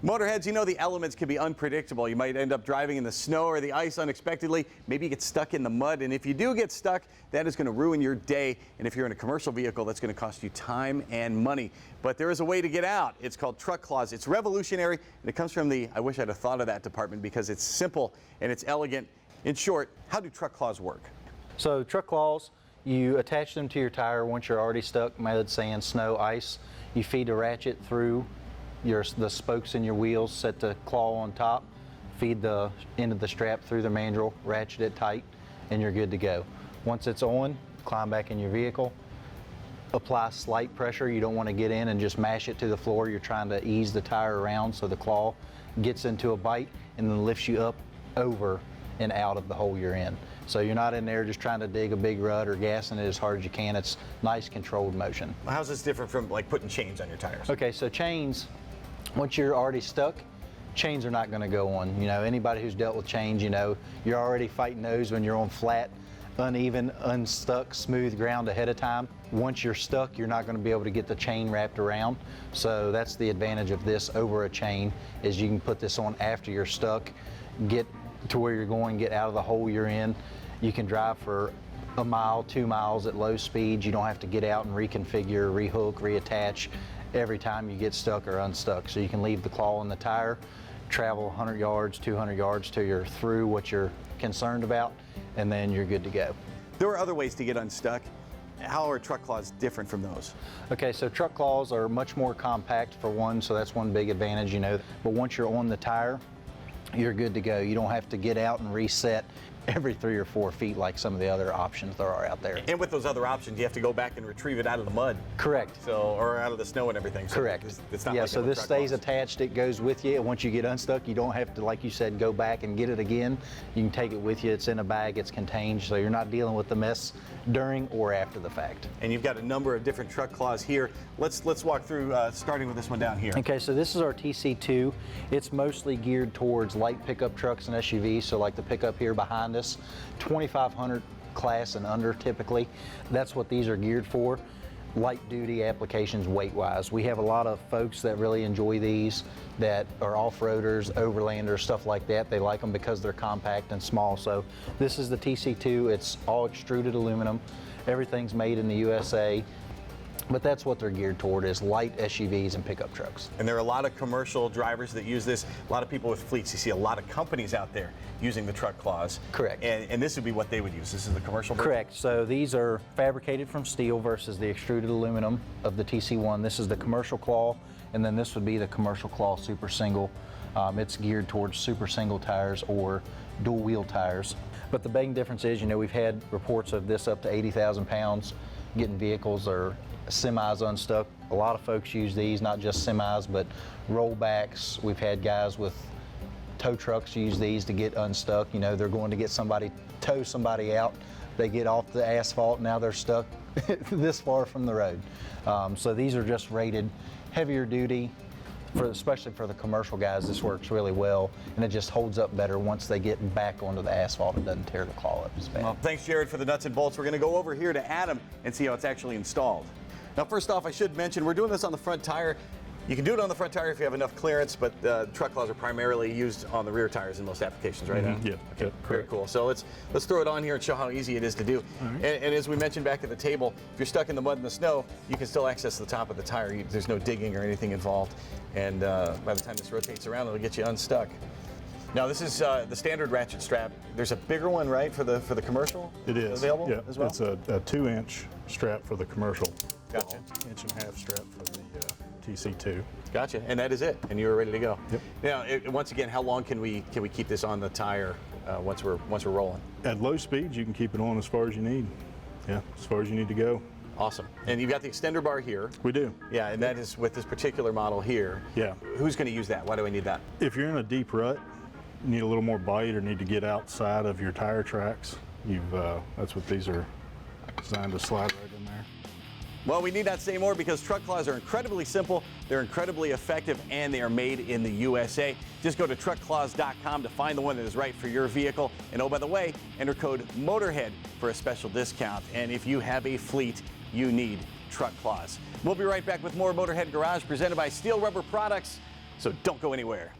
Motorheads, you know the elements can be unpredictable. You might end up driving in the snow or the ice unexpectedly. Maybe you get stuck in the mud, and if you do get stuck, that is going to ruin your day. And if you're in a commercial vehicle, that's going to cost you time and money. But there is a way to get out. It's called TruckClaws. It's revolutionary, and it comes from the I wish I'd have thought of that department because it's simple and it's elegant. In short, how do TruckClaws work? So TruckClaws, you attach them to your tire once you're already stuck, mud, sand, snow, ice. You feed a ratchet through the spokes in your wheels, set the claw on top, feed the end of the strap through the mandrel, ratchet it tight, and you're good to go. Once it's on, climb back in your vehicle, apply slight pressure. You don't want to get in and just mash it to the floor. You're trying to ease the tire around so the claw gets into a bite and then lifts you up, over, and out of the hole you're in. So you're not in there just trying to dig a big rut or gassing it as hard as you can. It's nice controlled motion. How's this different from like putting chains on your tires? Okay, so chains, once you're already stuck, chains are not going to go on. You know, anybody who's dealt with chains, you know, you're already fighting those when you're on flat, uneven, unstuck, smooth ground ahead of time. Once you're stuck, you're not going to be able to get the chain wrapped around. So that's the advantage of this over a chain, is you can put this on after you're stuck, get to where you're going, get out of the hole you're in. You can drive for a mile, 2 miles at low speeds. You don't have to get out and reconfigure, rehook, reattach every time you get stuck or unstuck. So you can leave the claw in the tire, travel 100 yards, 200 yards till you're through what you're concerned about, and then you're good to go. There are other ways to get unstuck. How are TruckClaws different from those? Okay, so TruckClaws are much more compact for one, so that's one big advantage, you know. But once you're on the tire, you're good to go. You don't have to get out and reset every 3 or 4 feet like some of the other options there are out there. And with those other options, you have to go back and retrieve it out of the mud. Correct. So, or out of the snow and everything. So correct. It's not yeah, like so this stays attached, it goes with you. And once you get unstuck, you don't have to, like you said, go back and get it again. You can take it with you. It's in a bag, it's contained, so you're not dealing with the mess during or after the fact. And you've got a number of different TruckClaws here. Let's walk through, starting with this one down here. Okay, so this is our TC2. It's mostly geared towards light pickup trucks and SUVs, so like the pickup here behind us, 2,500 class and under typically. That's what these are geared for. Light duty applications weight-wise. We have a lot of folks that really enjoy these, that are off-roaders, overlanders, stuff like that. They like them because they're compact and small. So this is the TC2. It's all extruded aluminum. Everything's made in the USA. But that's what they're geared toward, is light SUVs and pickup trucks. And there are a lot of commercial drivers that use this, a lot of people with fleets. You see a lot of companies out there using the TruckClaws. Correct. And this would be what they would use. This is the commercial version? Correct. So these are fabricated from steel versus the extruded aluminum of the TC1. This is the commercial claw, and then this would be the commercial claw super single. It's geared towards super single tires or dual wheel tires. But the big difference is, you know, we've had reports of this up to 80,000 pounds, getting vehicles or semis unstuck. A lot of folks use these, not just semis, but rollbacks. We've had guys with tow trucks use these to get unstuck. You know, they're going to get somebody, tow somebody out. They get off the asphalt, now they're stuck this far from the road. So these are just rated heavier duty, especially for the commercial guys. This works really well, and it just holds up better once they get back onto the asphalt. It doesn't tear the claw up as bad. Well, thanks, Jared, for the nuts and bolts. We're going to go over here to Adam and see how it's actually installed. Now, first off, I should mention we're doing this on the front tire. You can do it on the front tire if you have enough clearance, but TruckClaws are primarily used on the rear tires in most applications, right? Mm-hmm. Yeah. Okay. Yep, Very cool. So let's throw it on here and show how easy it is to do. Right. And as we mentioned back at the table, if you're stuck in the mud and the snow, you can still access the top of the tire. There's no digging or anything involved. And by the time this rotates around, it'll get you unstuck. Now this is the standard ratchet strap. There's a bigger one, right, for the commercial? It is available yeah. as well. It's a 2-inch strap for the commercial. Gotcha. 1.5-inch strap for the TC2. Gotcha. And that is it. And you're ready to go. Yep. Now, once again, how long can we keep this on the tire once we're rolling? At low speeds, you can keep it on as far as you need. Yeah, as far as you need to go. Awesome. And you've got the extender bar here. We do. Yeah, and that is with this particular model here. Yeah. Who's going to use that? Why do I need that? If you're in a deep rut, you need a little more bite or need to get outside of your tire tracks, that's what these are designed to slide right in there. Well, we need not say more because TruckClaws are incredibly simple, they're incredibly effective, and they are made in the USA. Just go to TruckClaws.com to find the one that is right for your vehicle. And oh, by the way, enter code MOTORHEAD for a special discount. And if you have a fleet, you need TruckClaws. We'll be right back with more Motorhead Garage presented by Steel Rubber Products So don't go anywhere.